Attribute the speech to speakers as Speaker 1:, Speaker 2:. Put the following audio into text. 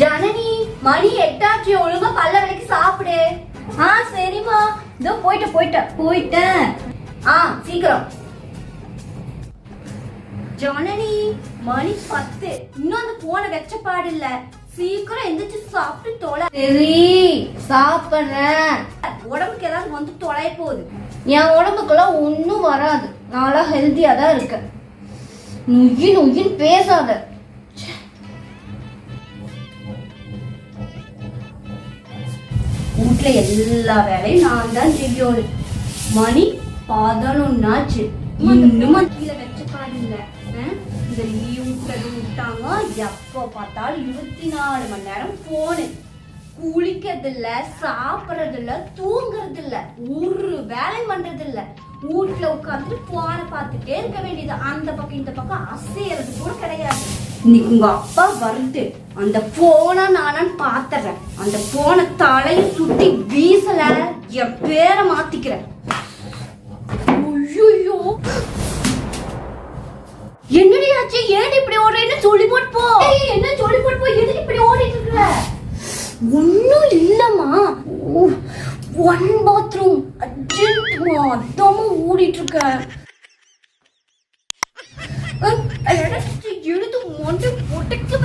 Speaker 1: ஜனனி, மணி 8 ஒழுங்கா பல்ல விளக்கி சாப்பிடு. சரிம்மா, இதோ போயிட்டேன். சீக்கிரம். ஜனனி, மணி 10. இன்னும் அந்த போனை வச்ச பாடு இல்ல. சீக்கிரம் எந்திரிச்சு சாப்பிட்டு தொலை. சரி, சாப்பிடுறேன். உடம்புக்கு ஏதாவது வந்து தொலை போகுது. என் உடம்புக்குலாம் ஒன்னும் வராது. நாளா ஹெல்த்தியா தான் இருக்கேன். நொய்யின்னு பேசாத. வீட்டுல எல்லா வேலையும் நான் தான் செய்யணும். மணி 11 ஆச்சு. இன்னும் கீழே வச்ச பாடு இல்ல. இந்த லீவுல விட்டாங்க. எப்ப பார்த்தாலும் 24 மணி நேரம் போனு. குளிக்கிறது இல்ல, சாப்பிடறது இல்ல, தூங்குறது இல்ல, ஒரு வேலை பண்றது இல்ல. வீட்டுல உட்காந்துட்டு போனை பார்த்துட்டே இருக்க வேண்டியது. அந்த பக்கம் இந்த பக்கம் அசையறது கூட கிடையாது. இன்னைக்கு உங்க அப்பா வருது. அந்த போனை நானான்னு பாத்துறேன். அந்த போனை தலையை சுத்தி வீசல, என் பேரை மாத்திக்கிறேன். ஐயோ, என்னடி ஆச்சு? ஏன் இப்படி ஓடுறேன்னு சொல்லி போட்டு போ. என்ன சொல்லி போட்டு போ? எதுக்கு இப்படி ஓடிட்டு இருக்க? ஒன்னும் இல்லம்மா, ஒன் பாத்ரூம் அர்ஜென்ட்மா, அதாம ஓடிட்டு இருக்க. எடுத்து மொண்டு பொட்டுக்கு